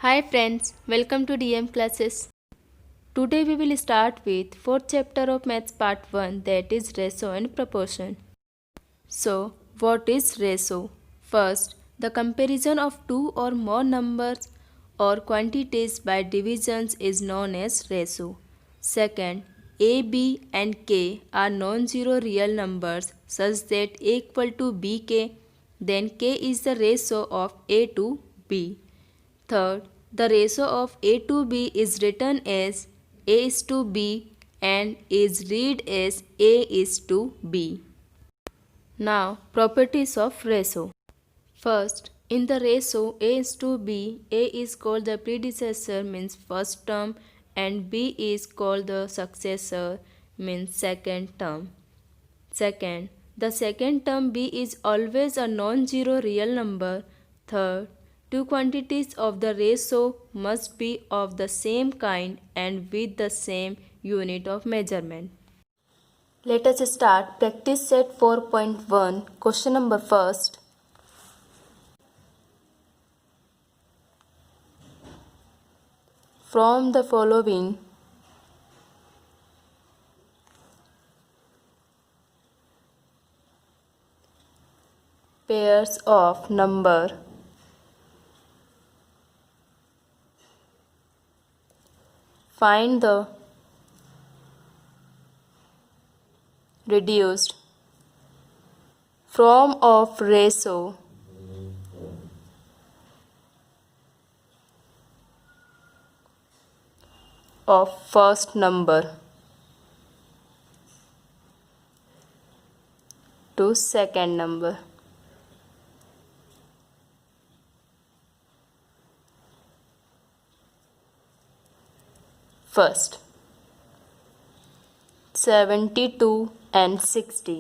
Hi friends, welcome to DM classes. Today we will start with fourth chapter of Maths part 1, that is ratio and proportion. So, what is ratio? First, the comparison of two or more numbers or quantities by divisions is known as ratio. Second, a, b and k are non-zero real numbers such that a equal to bk, then k is the ratio of a to b. Third, the ratio of A to B is written as A is to B and is read as A is to B. Now, properties of ratio. First, in the ratio A is to B, A is called the predecessor means first term and B is called the successor means second term. Second, the second term B is always a non-zero real number. Third, two quantities of the ratio must be of the same kind and with the same unit of measurement. Let us start practice set 4.1. Question number first. From the following pairs of number, find the reduced form of ratio of first number to second number. First, 72 and 60.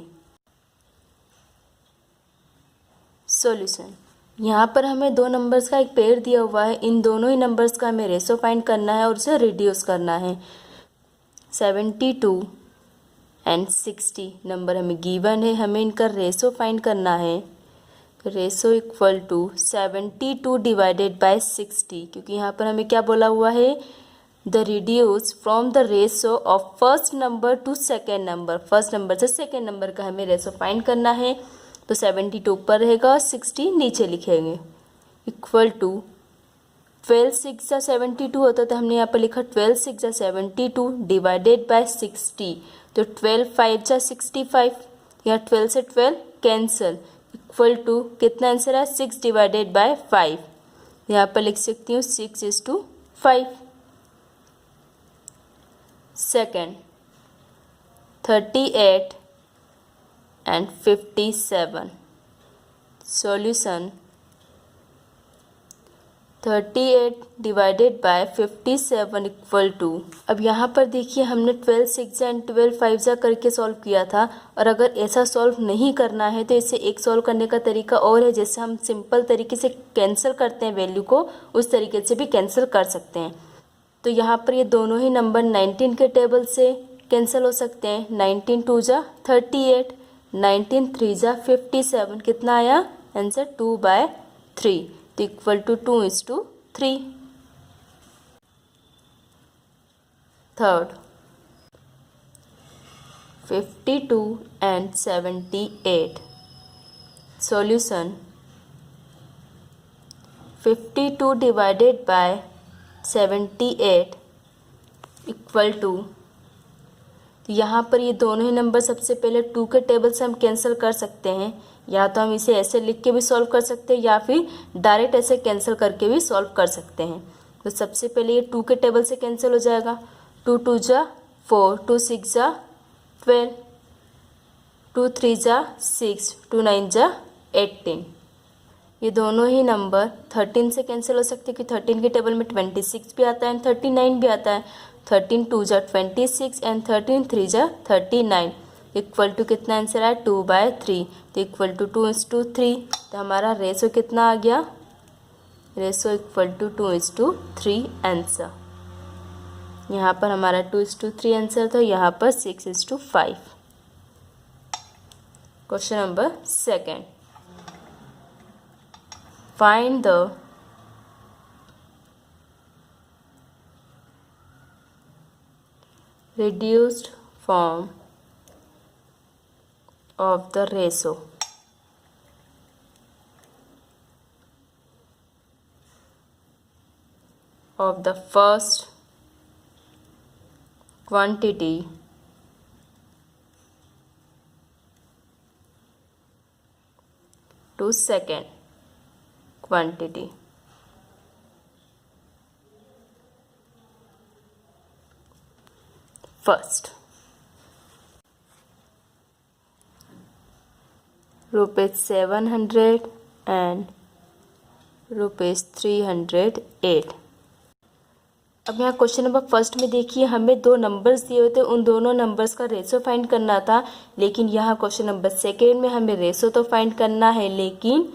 Solution, यहाँ पर हमें दो numbers का एक pair दिया हुआ है। इन दोनों ही नंबर्स का हमें रेशो फाइंड करना है और उसे रिड्यूस करना है। 72 एंड 60 नंबर हमें गिवन है, हमें इनका रेशो फाइंड करना है। Ratio equal to 72 divided by 60, क्योंकि यहाँ पर हमें क्या बोला हुआ है, the reduce from the ratio of first number to second number. First number से सेकेंड नंबर का हमें रेशो फाइंड करना है। तो 72 ऊपर रहेगा और 60 नीचे लिखेंगे। इक्वल टू 12 6 जा 72 होता तो हमने यहाँ पर लिखा 12 6 जा 72 डिवाइडेड बाय 60। तो 12 5 जा 65, यहाँ 12 से 12 कैंसिल। इक्वल टू कितना आंसर है, 6 डिवाइडेड बाय 5। यहाँ पर लिख सकती हूँ 6:5। Second, 38 and 57. Solution, 38 divided by 57 equal to, अब यहाँ पर देखिए हमने 12 6 एंड 12 5 करके सॉल्व किया था, और अगर ऐसा सॉल्व नहीं करना है तो इसे एक सॉल्व करने का तरीका और है, जैसे हम सिंपल तरीके से कैंसिल करते हैं वैल्यू को, उस तरीके से भी कैंसिल कर सकते हैं। तो यहाँ पर ये दोनों ही नंबर 19 के टेबल से कैंसिल हो सकते हैं। 19 2 जा 38, 19 3 जा 57, कितना आया आंसर 2/3। तो equal to 2:3। Third, 52 and 78। Solution, 52 divided by 78 equal to, तो यहाँ पर ये दोनों ही नंबर सबसे पहले 2 के टेबल से हम कैंसिल कर सकते हैं, या तो हम इसे ऐसे लिख के भी सॉल्व कर सकते हैं या फिर डायरेक्ट ऐसे कैंसिल करके भी सॉल्व कर सकते हैं। तो सबसे पहले ये 2 के टेबल से कैंसिल हो जाएगा। 2 2 जा 4, 2 6 जा 12, 2 3 जा 6, 2 9 जा 18। ये दोनों ही नंबर 13 से कैंसिल हो सकते हैं, कि 13 के टेबल में 26 भी आता है एंड 39 भी आता है। 13 2 जा 26 एंड 13 3 जा 39 इक्वल टू कितना आंसर है 2/3। तो इक्वल टू 2:3। तो हमारा रेशो कितना आ गया, रेशो इक्वल टू 2:3 आंसर। यहाँ पर हमारा 2:3 आंसर था, यहाँ पर 6:5। Question number second, find the reduced form of the ratio of the first quantity to second quantity. First, rupees 700 and rupees 308. अब यहाँ क्वेश्चन नंबर फर्स्ट में देखिए, हमें दो नंबर्स दिए हुए थे, उन दोनों नंबर्स का रेशो फाइंड करना था। लेकिन यहाँ क्वेश्चन नंबर सेकेंड में हमें रेशो तो फाइंड करना है, लेकिन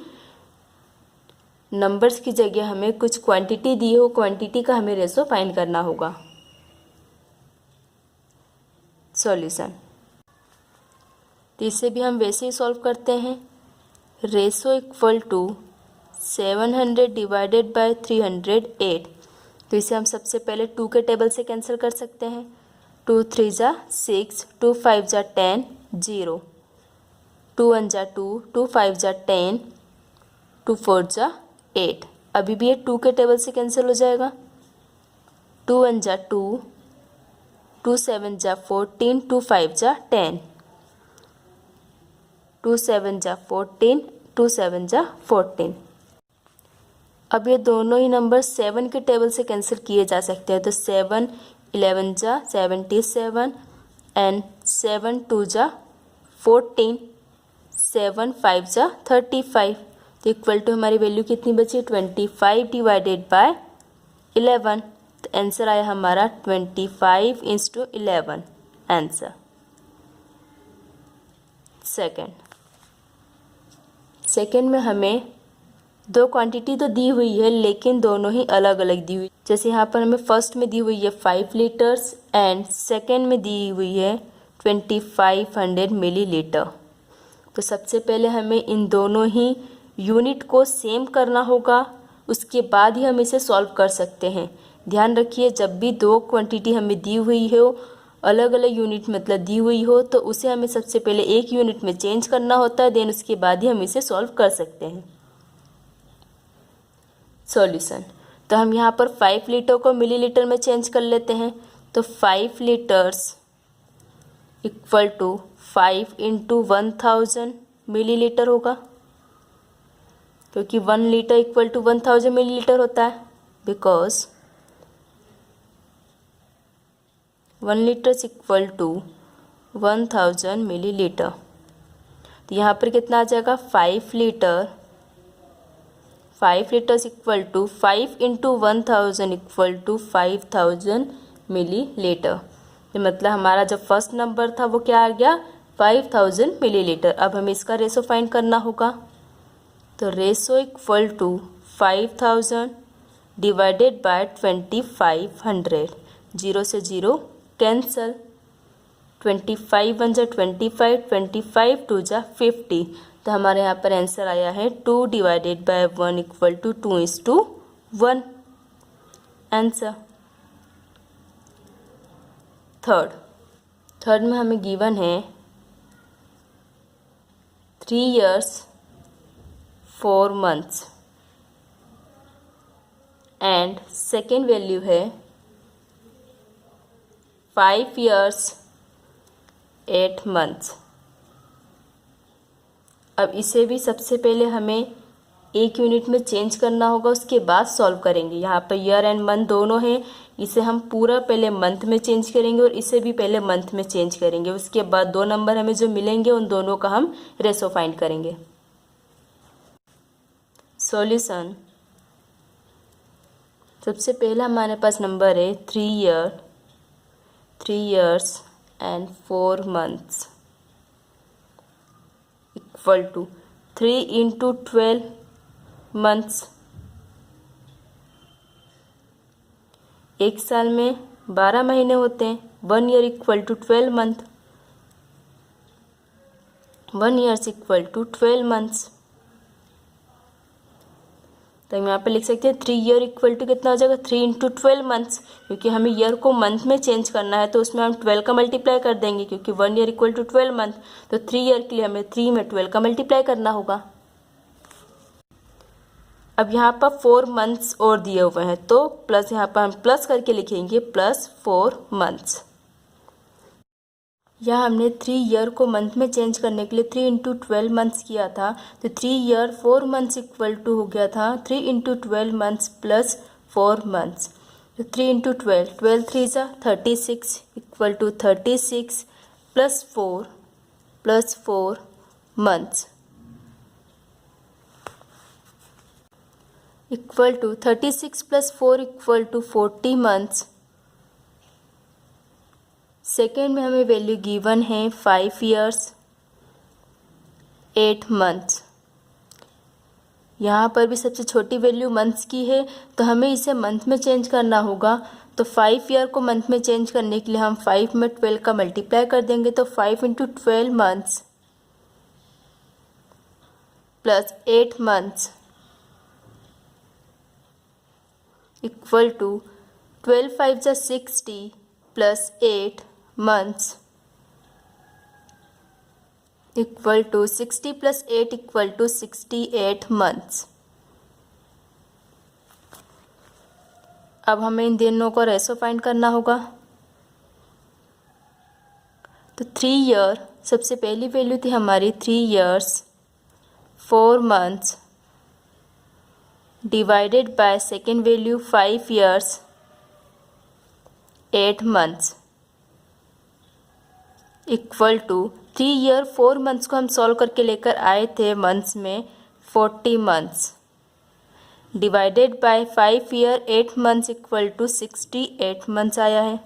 नंबर्स की जगह हमें कुछ क्वांटिटी दी हो, क्वांटिटी का हमें रेशो फाइंड करना होगा। सॉल्यूशन, तो इसे भी हम वैसे ही सॉल्व करते हैं। Ratio equal to 700 divided by 308, तो इसे हम सबसे पहले 2 के टेबल से कैंसिल कर सकते हैं। 2 3 जा 6, 2 5 जा 10, 0, 2 1 जा 2, 2 5 जा 10, 2 4 जा 8। अभी भी ये 2 के टेबल से कैंसिल हो जाएगा। 2 1 जा 2, 2 7 जा 14, 2 5 जा 10, 2 7 जा 14, 2 7 जा 14। अब ये दोनों ही नंबर 7 के टेबल से कैंसिल किए जा सकते हैं। तो 7 11 जा 77 एंड 7 2 जा 14, 7 5 जा 35। तो इक्वल टू हमारी वैल्यू कितनी बची? 25 डिवाइडेड बाय 11। तो आंसर आया हमारा 25/11 आंसर। सेकेंड में हमें दो क्वांटिटी तो दी हुई है, लेकिन दोनों ही अलग अलग दी हुई। जैसे यहाँ पर हमें फर्स्ट में दी हुई है 5 लीटर्स एंड सेकेंड में दी हुई है 2500 मिलीलीटर। तो सबसे पहले हमें इन दोनों ही यूनिट को सेम करना होगा, उसके बाद ही हम इसे सॉल्व कर सकते हैं। ध्यान रखिए, जब भी दो क्वांटिटी हमें दी हुई हो, अलग अलग यूनिट मतलब दी हुई हो, तो उसे हमें सबसे पहले एक यूनिट में चेंज करना होता है, देन उसके बाद ही हम इसे सॉल्व कर सकते हैं। सॉल्यूशन, तो हम यहाँ पर 5 लीटर को मिलीलीटर में चेंज कर लेते हैं। तो 5 litres equal to 5 into 1000 millilitre होगा, क्योंकि 1 लीटर इक्वल टू 1000 मिलीलीटर होता है, because 1 litre equal to 1000 millilitre. तो यहाँ पर कितना आ जाएगा? 5 litre, 5 litres equal to 5 into 1000 equal to 5000 millilitre. ये मतलब हमारा जो फर्स्ट नंबर था वो क्या आ गया? 5000 मिलीलीटर। अब हमें इसका रेशो फाइंड करना होगा। तो ratio equal to 5000 divided by 2500। 0 से 0 कैंसल, 25 1 जा 25, 25 2 जा 50। तो हमारे यहाँ पर आंसर आया है 2 divided by 1 equal to 2:1 answer. Third में हमें गिवन है 3 years 4 months and second value है 5 years 8 months। अब इसे भी सबसे पहले हमें एक यूनिट में चेंज करना होगा, उसके बाद सॉल्व करेंगे। यहाँ पर ईयर एंड मंथ दोनों हैं, इसे हम पूरा पहले मंथ में चेंज करेंगे और इसे भी पहले मंथ में चेंज करेंगे। उसके बाद दो नंबर हमें जो मिलेंगे उन दोनों का हम रेशो फाइंड करेंगे। सॉल्यूशन, सबसे पहला हमारे पास नंबर है 3 years and 4 months equal to 3 into 12 months. एक साल में 12 महीने होते हैं। 1 year equal to 12 month, 1 years equal to 12 months। तो हम यहाँ पे लिख सकते हैं 3 ईयर इक्वल टू कितना हो जाएगा 3 इंटू 12 मंथ्स, क्योंकि हमें ईयर को मंथ में चेंज करना है तो उसमें हम 12 का मल्टीप्लाई कर देंगे, क्योंकि 1 ईयर इक्वल टू 12 मंथ। तो 3 ईयर के लिए हमें 3 में 12 का मल्टीप्लाई करना होगा। अब यहाँ पर 4 मंथ्स और दिए हुए हैं तो प्लस यहाँ पर हम प्लस करके लिखेंगे +4 मंथ्स। यहाँ हमने 3 ईयर को मंथ में चेंज करने के लिए 3 इंटू 12 मंथ्स किया था, तो 3 ईयर 4 मंथ्स इक्वल टू हो गया था 3 इंटू 12 मंथ्स +4 मंथ्स। तो 3 इंटू 12, 12 3 ज़ा 36 equal to 36 +4 months equal to 36 + 4 equal to 40 months. Second में हमें वैल्यू गिवन है 5 ईयर्स 8 मंथ्स। यहाँ पर भी सबसे छोटी वैल्यू मंथ्स की है तो हमें इसे मंथ में चेंज करना होगा। तो 5 ईयर को मंथ में चेंज करने के लिए हम 5 में 12 का मल्टीप्लाई कर देंगे, तो 5 into 12 months plus 8 months equal to 12 5 ज़ा 60 plus 8 months equal to 60 + 8 equal to 68 months। अब हमें इन दोनों को रेशो फाइंड करना होगा। तो 3 ईयर सबसे पहली वैल्यू थी हमारी 3 years 4 months divided by second value 5 years 8 months equal to 3 year 4 months को हम सॉल्व करके लेकर आए थे मंथ्स में 40 months divided by 5 year 8 months equal to 68 months आया है।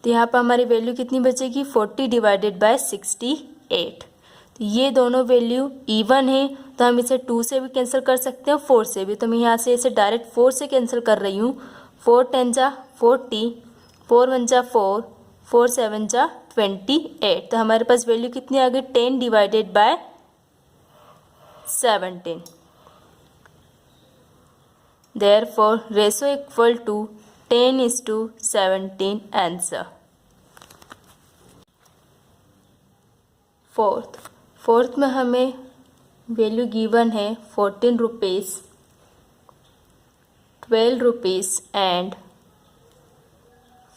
तो यहाँ पर हमारी वैल्यू कितनी बचेगी 40 डिवाइडेड बाय 68। तो ये दोनों वैल्यू इवन है तो हम इसे 2 से भी कैंसिल कर सकते हैं 4 से भी। तो मैं यहाँ से इसे डायरेक्ट 4 से कैंसिल कर रही हूँ। 4 10 ज़ा 40, 4 1 ज़ा 4, 4 7 ज़ा 28। तो हमारे पास वैल्यू कितनी आ गई 10 divided by 17। Therefore ratio equal to 10:17 answer. Fourth में हमें वैल्यू गिवन है 14 रुपीज़ 12 रुपीज़ एंड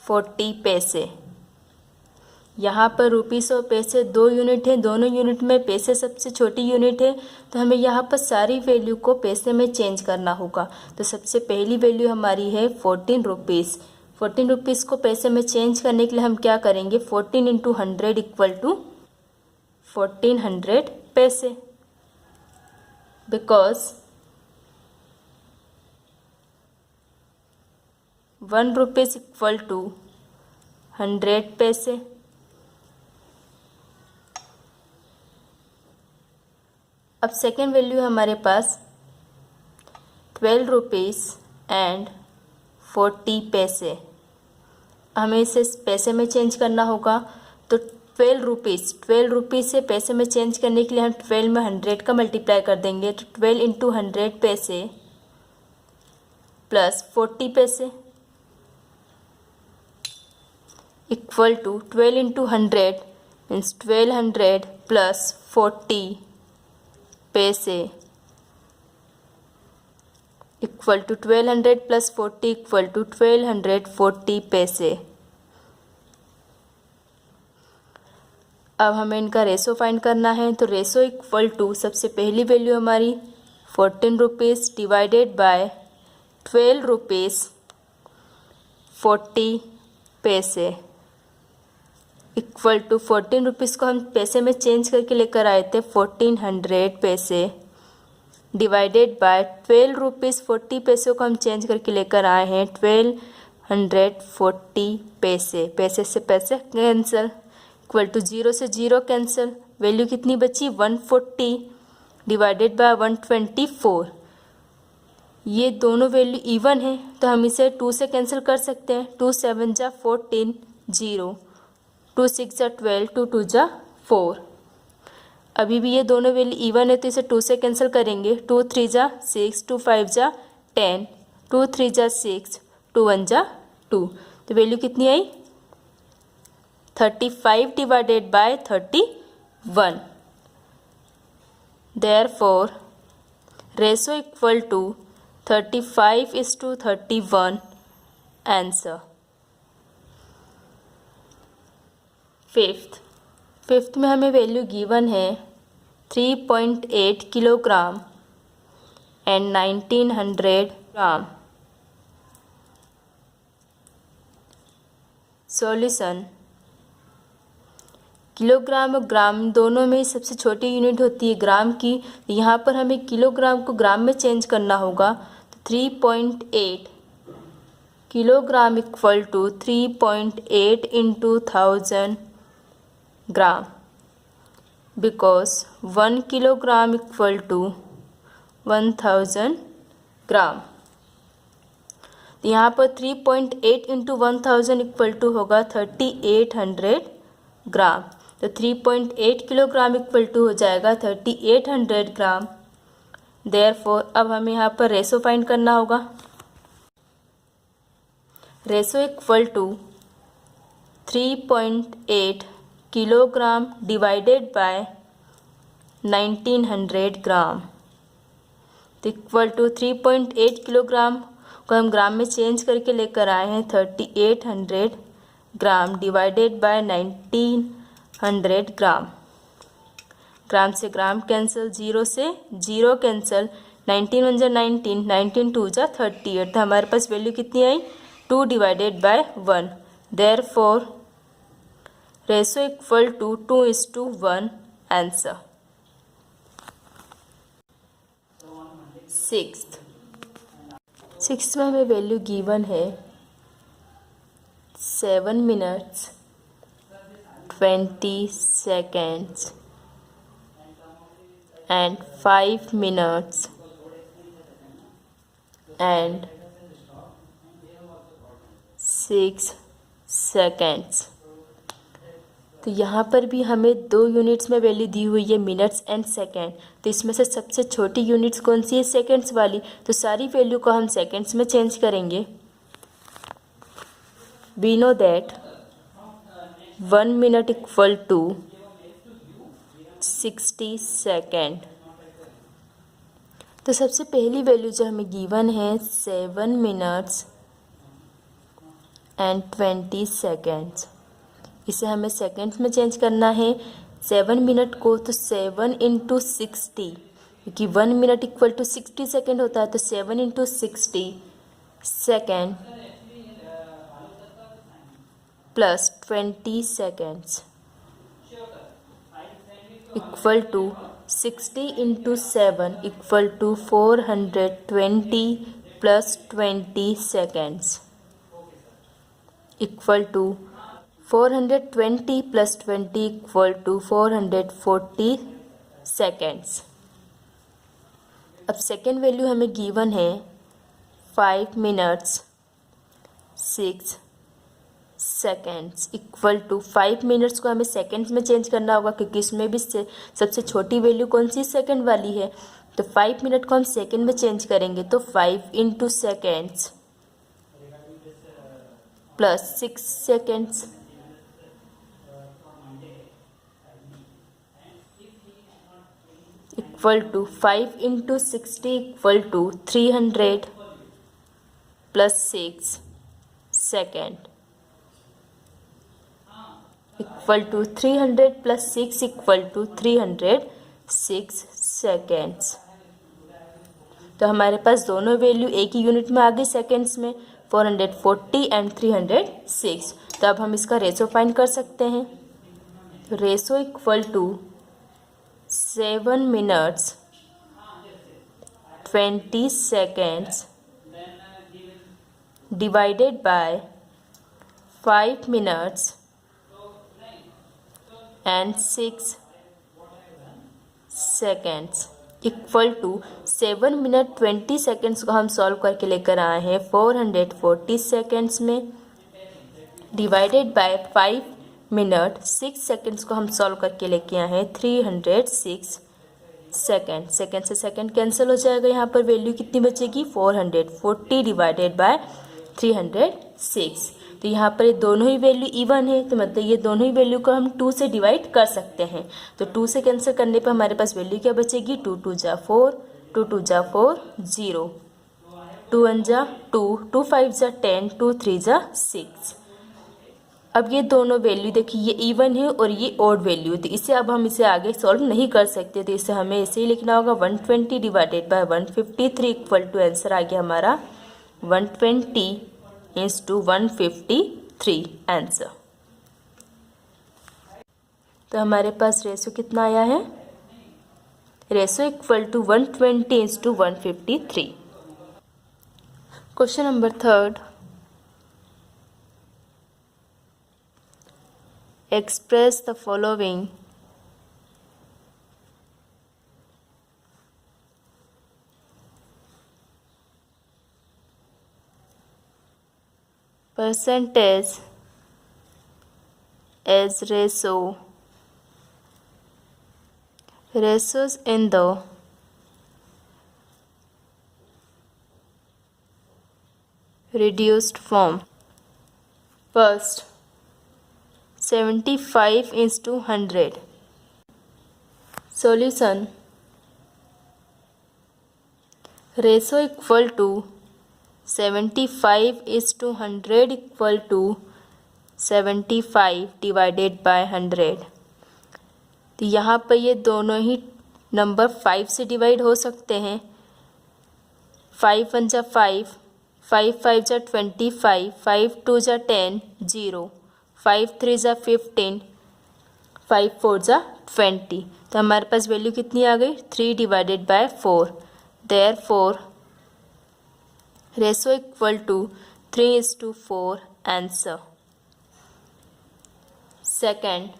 40 पैसे। यहाँ पर रुपीस और पैसे 2 यूनिट है, दोनों यूनिट में पैसे सबसे छोटी यूनिट है तो हमें यहाँ पर सारी वैल्यू को पैसे में चेंज करना होगा। तो सबसे पहली वैल्यू हमारी है 14 रुपीज़। 14 रुपीज़ को पैसे में चेंज करने के लिए हम क्या करेंगे 14 इंटू 100 इक्वल टू 1400 पैसे, बिकॉज 1 रुपीज़ इक्वल टू 100 पैसे। अब सेकेंड वैल्यू हमारे पास 12 रुपीज़ एंड 40 पैसे। हमें इसे पैसे में चेंज करना होगा। तो 12 रुपीज़ से पैसे में चेंज करने के लिए हम 12 में 100 का मल्टीप्लाई कर देंगे। तो 12 इंटू 100 पैसे प्लस 40 पैसे equal to 12 into 100 means 1200 plus 40 पैसे equal to 1200 plus 40 equal to 1240 पैसे। अब हमें इनका रेशो फाइंड करना है। तो रेशो इक्वल टू सबसे पहली वैल्यू हमारी 14 रुपीज़ डिवाइडेड बाय 12 रुपीज़ 40 पैसे इक्वल टू 14 रुपीज़ को हम पैसे में चेंज करके लेकर आए थे 1400 पैसे डिवाइडेड बाय 12 रुपीज़ 40 पैसों को हम चेंज करके लेकर आए हैं 1240 पैसे। पैसे से पैसे कैंसिल इक्वल टू 0 से 0 कैंसिल। वैल्यू कितनी बची 140 डिवाइडेड बाय 124। ये दोनों वैल्यू इवन है तो हम इसे 2 से कैंसिल कर सकते हैं। 2 7 ज़ा 14 0, 2 6 ज़ा 12, 2 2 ज़ा 4। अभी भी ये दोनों वैल्यू इवन है तो इसे 2 से कैंसिल करेंगे। 2 3 जा 6, 2 5 जा 10, 2 3 जा 6, 2 1 जा 2, तो वैल्यू कितनी आई 35 divided by 31। Therefore ratio equal to 35:31 answer. Fifth में हमें वैल्यू गिवन है 3.8 kilogram and 1900 gram. Solution, kilogram और ग्राम दोनों में सबसे छोटी यूनिट होती है ग्राम की, यहाँ पर हमें किलोग्राम को ग्राम में चेंज करना होगा। तो 3.8 kilogram equal to 3.8 into 1000 gram, because 1 kilogram equal to 1000 gram. तो यहाँ पर 3.8 इंटू 1000 इक्वल टू होगा 3800 ग्राम। तो 3.8 किलोग्राम इक्वल टू हो जाएगा 3800 ग्राम। देयरफॉर अब हमें यहाँ पर रेशो फाइंड करना होगा। Ratio equal to 3.8 kilogram divided by 1900 gram, तो इक्वल टू 3.8 किलोग्राम को हम ग्राम में चेंज करके लेकर आए हैं 3800 ग्राम डिवाइडेड बाय 1900 ग्राम। ग्राम से ग्राम कैंसिल, 0 से 0 कैंसिल, 19 1 जा 19, 19 2 जा 38, तो हमारे पास वैल्यू कितनी आई 2 divided by 1। Therefore ratio equal to 2:1 answer. Sixth में हमें वैल्यू गिवन है 7 minutes 20 seconds and 5 minutes and 6 seconds। तो यहाँ पर भी हमें 2 यूनिट्स में वैल्यू दी हुई है मिनट्स एंड सेकेंड, तो इसमें से सबसे छोटी यूनिट्स कौन सी है सेकेंड्स वाली, तो सारी वैल्यू को हम सेकेंड्स में चेंज करेंगे। We know that 1 minute equal to 60 second. तो सबसे पहली वैल्यू जो हमें गिवन है 7 minutes एंड 20 seconds, इसे हमें सेकेंड्स में चेंज करना है। 7 मिनट को तो 7 इंटू 60, क्योंकि 1 मिनट इक्वल टू 60 सेकेंड होता है, तो 7 into 60 second plus 20 seconds equal to 60 into 7 equal to 420 plus 20 seconds equal to 420 plus 20 equal to 440 seconds. अब सेकेंड वैल्यू हमें गिवन है 5 minutes 6 seconds equal to 5 minutes को हमें सेकेंड्स में चेंज करना होगा, क्योंकि इसमें भी सबसे छोटी वैल्यू कौन सी सेकेंड वाली है। तो 5 मिनट को हम सेकेंड में चेंज करेंगे, तो 5 into seconds plus 6 seconds equal to 5 into 60 equal to 300 plus 6 second equal to 300 plus 6 equal to 306 seconds. तो हमारे पास दोनों वैल्यू एक ही यूनिट में आ गई सेकेंड्स में, 440 एंड 306। तो अब हम इसका रेशो फाइंड कर सकते हैं। तो ratio equal to 7 minutes 20 seconds divided by 5 minutes and 6 seconds equal to 7 minute 20 seconds को हम सॉल्व करके लेकर आए हैं 440 seconds में, डिवाइडेड बाय 5 मिनट 6 सेकेंड्स को हम सॉल्व करके लेके आए हैं 306 सेकेंड। सेकेंड से सेकेंड कैंसिल हो जाएगा, यहाँ पर वैल्यू कितनी बचेगी 440 डिवाइडेड बाय 306। तो यहाँ पर ये दोनों ही वैल्यू इवन है, तो मतलब ये दोनों ही वैल्यू को हम 2 से डिवाइड कर सकते हैं। तो 2 से कैंसिल करने पर हमारे पास वैल्यू क्या बचेगी 2 2 जा 4, 2 2 जा 4, 0, 2 1 जा 2, 2 5 जा 10, 2 3 जा 6। अब ये दोनों वैल्यू देखिए ये इवन है और ये ऑड वैल्यू, तो इसे अब हम इसे आगे सॉल्व नहीं कर सकते, तो इसे हमें ऐसे ही लिखना होगा 120 divided by 153 equal to answer आ गया हमारा 120 इज टू 153 आंसर। तो हमारे पास रेशो कितना आया है, ratio equal to 120 is to 153। Question number 3, express the following percentage as ratios in the reduced form. First, 75 is to 100. Solution, ratio equal to 75 is to 100 equal to 75 divided by 100। तो यहाँ पर ये दोनों ही number 5 से divide हो सकते हैं। 5 1 जा 5, 5 5 जा 25, 5 2 जा 10, 0, 5 3 जा 15, 5 4 जा 20। तो हमारे पास वैल्यू कितनी आ गई 3 divided by 4। Therefore ratio equal to 3:4 answer. Second,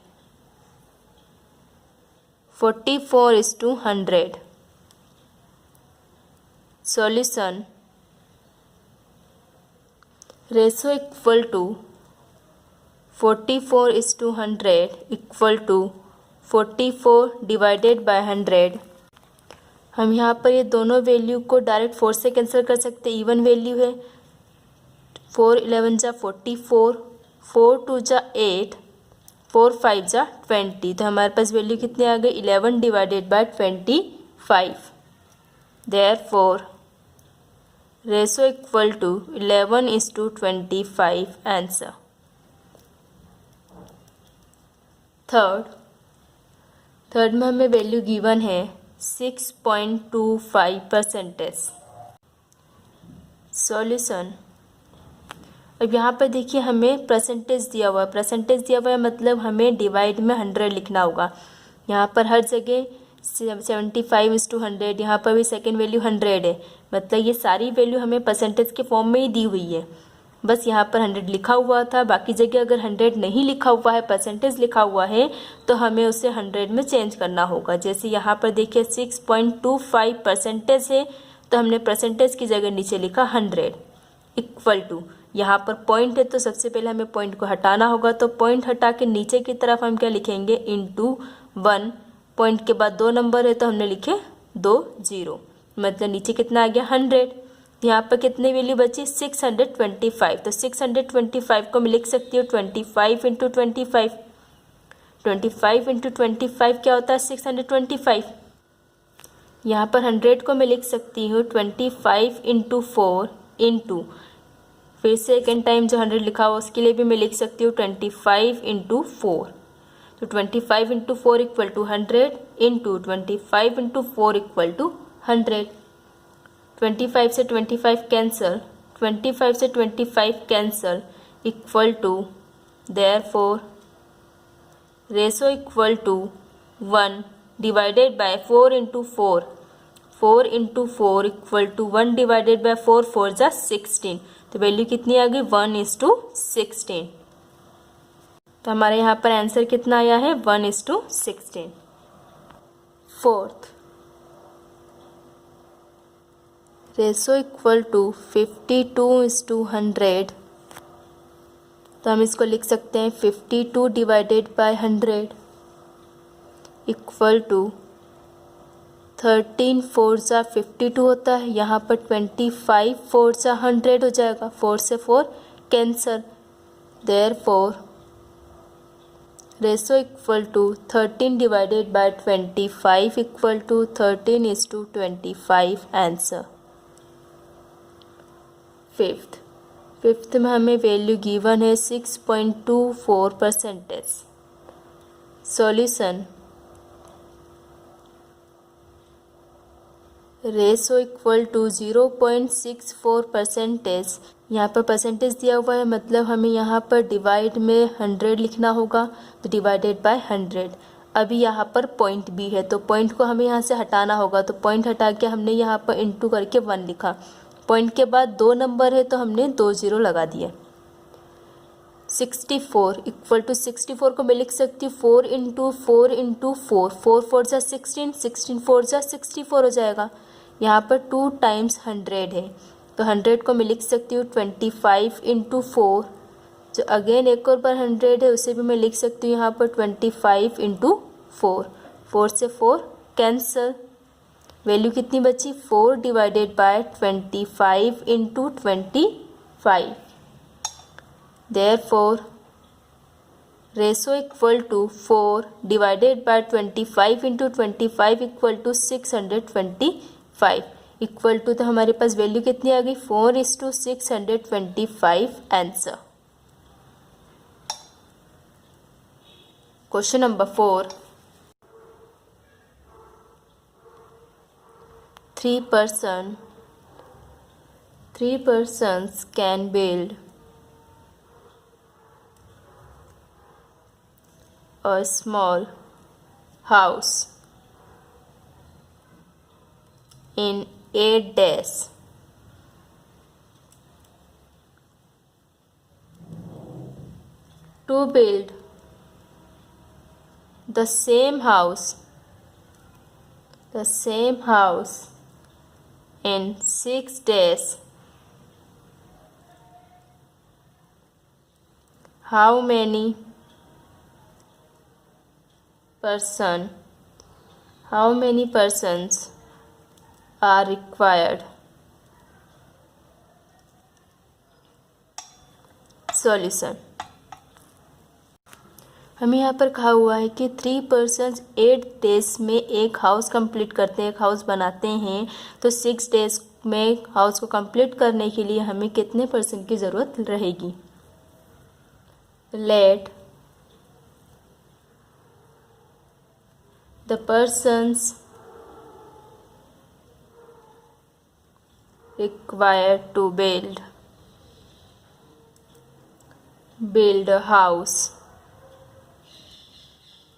44:100। Solution, ratio equal to 44:100 equal to 44 divided by 100। हम यहाँ पर ये दोनों वैल्यू को डायरेक्ट 4 से कैंसिल कर सकते हैं, इवन वैल्यू है। 4 11 जा 44, 4 2 जा 8, 4 5 जा 20। तो हमारे पास वैल्यू कितनी आ गई 11 divided by 25। Therefore ratio equal to 11:25 answer. Third में हमें वैल्यू गिवन है 6.25%। सॉल्यूशन, अब यहाँ पर देखिए हमें परसेंटेज दिया हुआ है, परसेंटेज दिया हुआ है मतलब हमें डिवाइड में 100 लिखना होगा। यहाँ पर हर जगह 75:100, यहाँ पर भी सेकेंड वैल्यू 100 है, मतलब ये सारी वैल्यू हमें परसेंटेज के फॉर्म में ही दी हुई है। बस यहाँ पर 100 लिखा हुआ था, बाकी जगह अगर 100 नहीं लिखा हुआ है, परसेंटेज लिखा हुआ है, तो हमें उसे 100 में चेंज करना होगा। जैसे यहाँ पर देखिए 6.25% है, तो हमने परसेंटेज की जगह नीचे लिखा 100 इक्वल टू, यहाँ पर पॉइंट है तो सबसे पहले हमें पॉइंट को हटाना होगा, तो पॉइंट हटा के नीचे की तरफ हम क्या लिखेंगे इंटू 1। पॉइंट के बाद 2 नंबर है तो हमने लिखे 2 0, मतलब नीचे कितना आ गया 100। यहाँ पर कितनी वैल्यू बची 625, तो 625 को मैं लिख सकती हूँ 25 इंटू 25। 25 इंटू 25 क्या होता है 625। यहाँ पर 100 को मैं लिख सकती हूँ 25 इंटू 4 इंटू, फिर सेकेंड टाइम जो 100 लिखा हुआ उसके लिए भी मैं लिख सकती हूँ 25 इंटू 4। तो 25 into 4 equal to 100 into 25 into 4 equal to 100। 25 से 25 कैंसल, 25 से 25 cancel equal to, therefore ratio equal to 1 divided by 4 into 4, 4 into 4 equal to 1 divided by 4, 4 जा 16। तो वैल्यू कितनी आ गई 1:16। तो हमारे यहाँ पर आंसर कितना आया है 1:16। फोर्थ, रेशो इक्वल टू 52:100 तो हम इसको लिख सकते हैं 52 डिवाइडेड बाय 100 इक्वल टू 13 4 सा 52 होता है, यहाँ पर 25 4 सा 100 हो जाएगा, 4 से 4 cancel, therefore ratio equal to 13 divided by 25 equal to 13:25 answer. Fifth में हमें वैल्यू गिवन है 6.24%। Solution ratio equal to 0.64%। यहाँ पर परसेंटेज दिया हुआ है, मतलब हमें यहाँ पर डिवाइड में 100 लिखना होगा, तो डिवाइडेड बाय 100। अभी यहाँ पर पॉइंट भी है, तो पॉइंट को हमें यहाँ से हटाना होगा, तो पॉइंट हटा के हमने यहाँ पर इंटू करके 1 लिखा। पॉइंट के बाद 2 नंबर है तो हमने 2 0 लगा दिए। 64 इक्वल टू 64 को मैं लिख सकती हूँ 4 इंटू 4 इंटू 4, 4 4 जा 16, 16 4 जा 64 हो जाएगा। यहाँ पर 2 टाइम्स 100 है, तो 100 को मैं लिख सकती हूँ 25 इंटू 4, जो अगेन एक और बार 100 है, उसे भी मैं लिख सकती हूँ यहाँ पर 25 इंटू 4, 4 से 4 कैंसल, वैल्यू कितनी बची 4 divided by 25 into 25। Therefore ratio equal to 4 divided by 25 into 25 equal to 625 equal to, तो हमारे पास वैल्यू कितनी आ गई 4:625 answer. Question number 4, 3 persons can build a small house in 8 days. To build the same house in 6 days, how many persons are required? Solution हमें यहाँ पर कहा हुआ है कि 3 पर्सन्स 8 डेज में एक हाउस कंप्लीट करते हैं, एक हाउस बनाते हैं, तो 6 डेज में हाउस को कंप्लीट करने के लिए हमें कितने पर्सन की ज़रूरत रहेगी। Let the persons required to build a house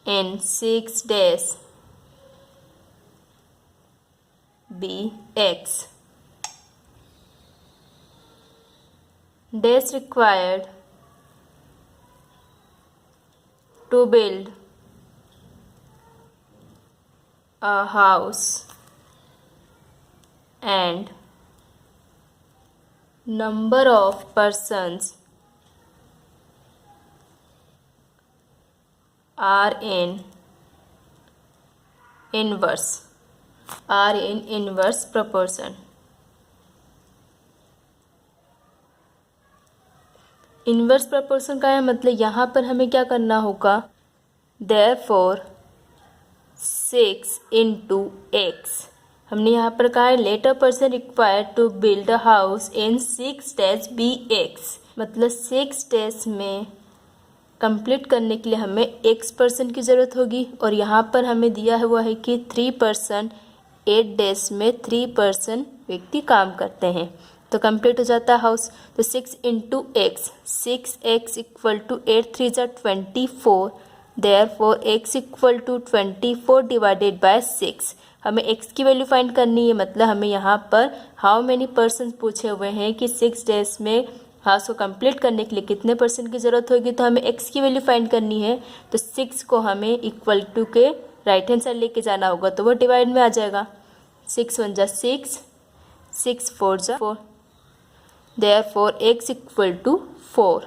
in 6 days be X. Days required to build a house and number of persons are in inverse proportion. Inverse proportion का है, मतलब यहाँ पर हमें क्या करना होगा, देयरफॉर 6 इंटू एक्स। हमने यहाँ पर कहा है let a person required to build a house in 6 days be x, मतलब 6 डेज में कंप्लीट करने के लिए हमें एक्स पर्सन की ज़रूरत होगी, और यहाँ पर हमें दिया हुआ है कि 3 पर्सन 8 डेज में 3 पर्सन व्यक्ति काम करते हैं, तो कंप्लीट हो जाता है हाउस। तो 6 into x, 6x equal to 8 3 जा 24, therefore x equal to 24 divided by 6। हमें x की वैल्यू फाइंड करनी है, मतलब हमें यहाँ पर हाउ मेनी पर्सन पूछे हुए हैं कि 6 डेज में हाउस को कंप्लीट करने के लिए कितने पर्सन की ज़रूरत होगी, तो हमें x की वैल्यू फाइंड करनी है। तो 6 को हमें इक्वल टू के राइट हैंड साइड लेके जाना होगा, तो वो डिवाइड में आ जाएगा। 6 1 जा 6, 6 4 जा 4, therefore x equal to 4।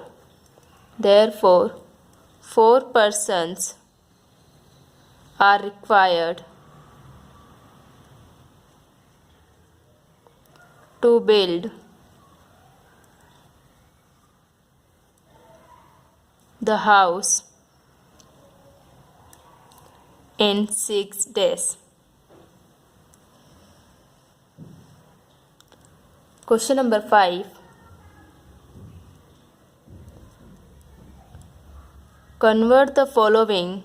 Therefore, 4 persons are required to build the house in 6 days. Question number 5. Convert the following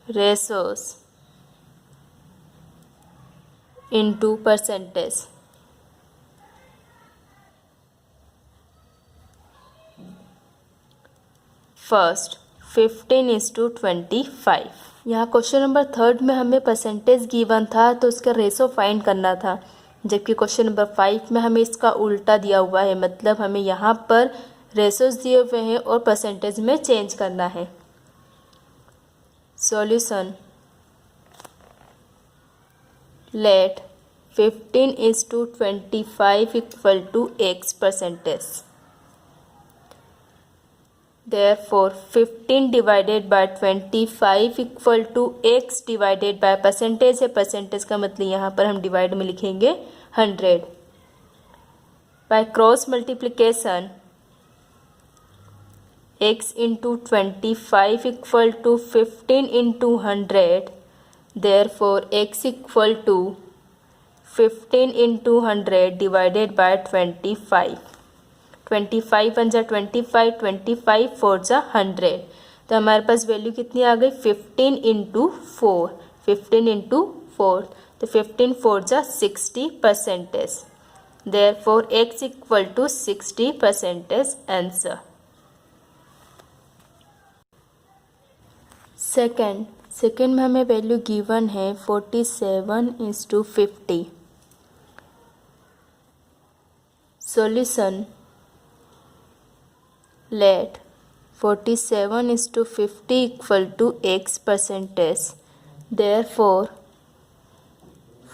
ratios into percentage. First 15:25। यहाँ क्वेश्चन नंबर 3 में हमें परसेंटेज गिवन था तो उसका रेशो फाइंड करना था, जबकि क्वेश्चन नंबर 5 में हमें इसका उल्टा दिया हुआ है, मतलब हमें यहाँ पर रेशोज दिए हुए हैं और परसेंटेज में चेंज करना है। Solution, let 15:25 equal to x percentage. Therefore, 15 divided by 25 equal to x divided by percentage है, परसेंटेज का मतलब यहाँ पर हम डिवाइड में लिखेंगे 100। By cross multiplication x into 25 equal to 15 into 100, therefore x equal to 15 into 100 divided by 25। 25 1 जा 25, 25 4 जा 100, तो हमारे पास वैल्यू कितनी आ गई 15 इंटू 4, 15 इंटू 4, तो 15 4 जा 60 percentage. Therefore x equal to 60 percentage answer. Second में हमें वैल्यू गिवन है 47:50। सॉल्यूशन, let 47:50 equal to x percentage. Therefore,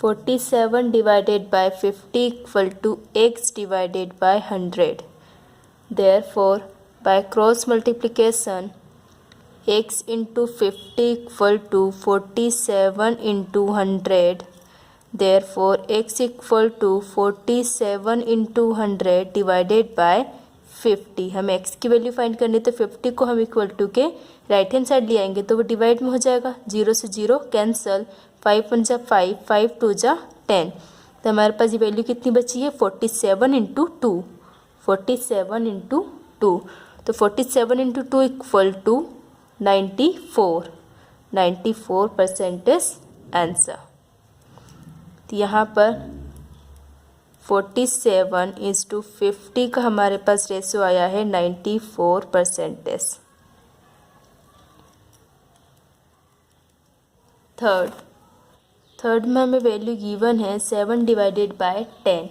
47 divided by 50 equal to x divided by 100. Therefore, by cross multiplication, x into 50 equal to 47 into 100. Therefore, x equal to 47 into 100 divided by 50। हमें x की value find करनी है तो 50 को हम equal to के right hand side ले आएंगे तो वो डिवाइड में हो जाएगा, 0 से 0 कैंसल, 5 1 जा 5, 5 2 जा 10, तो हमारे पास ये वैल्यू कितनी बची है 47 इंटू 2, 47 इंटू 2, तो 47 into 2 equal to 94, 94 percentage answer. तो यहाँ पर 47:50 का हमारे पास रेशो आया है 94 परसेंटेज। थर्ड में हमें वैल्यू गिवन है 7 divided by 10।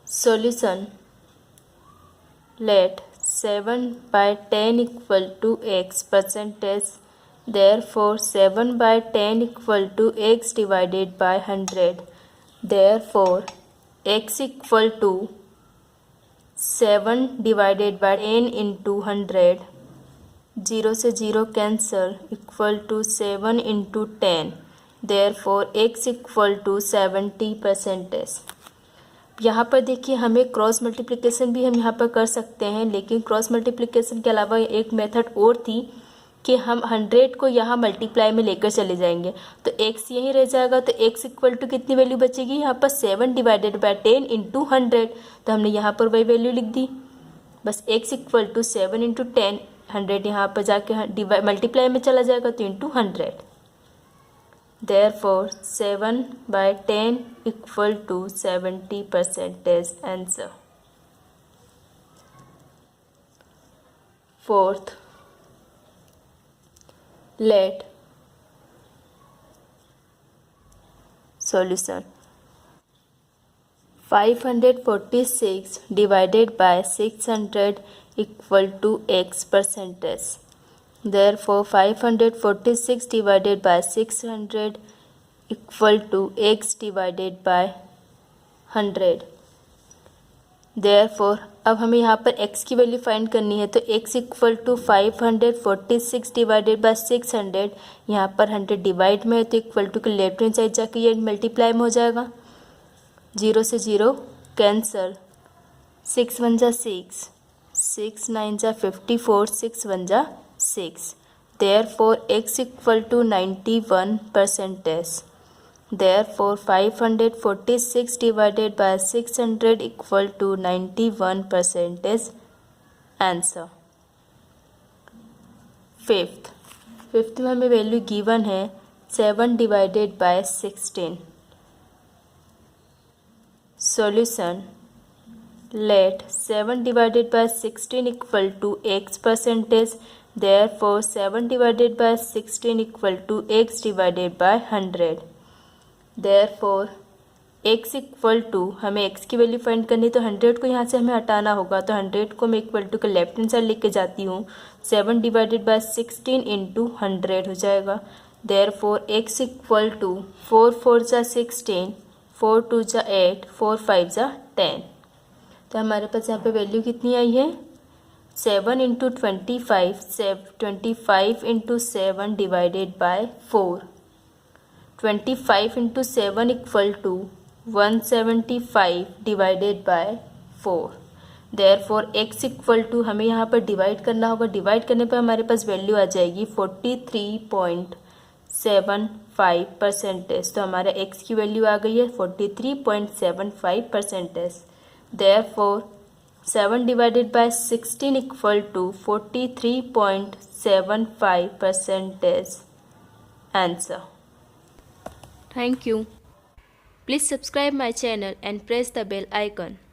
Solution, let 7/10 equal to x percentage. Therefore, 7/10 equal to x divided by 100. Therefore, x equal to 7 divided by 10 into 100. 0 से 0 cancel, equal to 7 into 10. Therefore, x equal to 70 percentage. यहाँ पर देखिए हमें cross multiplication भी हम यहाँ पर कर सकते हैं, लेकिन क्रॉस मल्टीप्लिकेशन के अलावा एक मेथड और थी कि हम 100 को यहाँ मल्टीप्लाई में लेकर चले जाएंगे तो x यहीं रह जाएगा, तो x इक्वल टू कितनी वैल्यू बचेगी यहाँ पर 7 डिवाइडेड बाय 10 इंटू 100, तो हमने यहाँ पर वही वैल्यू लिख दी, बस x इक्वल टू 7 इंटू 10, 100 यहाँ पर जाके मल्टीप्लाई में चला जाएगा तो into 100। Therefore 7/10 equal to 70 percentage answer. Fourth, let solution 546 divided by 600 equal to x percentage। Therefore 546 divided by 600 equal to x divided by 100. Therefore अब हमें यहाँ पर x की वैल्यू फाइंड करनी है, तो x equal to 546 divided by 600. यहाँ पर 100 डिवाइड में है तो इक्वल टू के लेफ्ट हैंड साइड जाके ये मल्टीप्लाई में हो जाएगा. 0 से 0 कैंसल. 6 1 जा 6, 6 9 जा 54, 6 1 जा 6. Therefore x equal to 91%. Therefore 546 divided by 600 equal to 91% is answer. Fifth में हमें वैल्यू गिवन है 7 divided bye 16. Solution. Let 7 divided by 16 equal to x percentage. Therefore 7 divided by 16 equal to x divided by 100. Therefore x equal to, हमें x की value find करनी, तो 100 को यहाँ से हमें हटाना होगा, तो 100 को मैं इक्वल टू के लेफ्ट हैंड साइड लिख के जाती हूँ. 7 डिवाइडेड बाय 16 इंटू 100 हो जाएगा. Therefore x इक्वल टू 4 4 जा 16, 4 2 जा 8, 4 5 जा 10. तो हमारे पास यहाँ पे वैल्यू कितनी आई है 7 into 25, 25 into 7 divided by 4. 25 into 7 equal to 175 divided by 4. Therefore x equal to, हमें यहाँ पर डिवाइड करना होगा, डिवाइड करने पर हमारे पास वैल्यू आ जाएगी 43.75%. तो हमारा x की वैल्यू आ गई है 43.75%. Therefore 7 divided by 16 equal to 43.75% answer. Thank you. Please subscribe my channel and press the bell icon.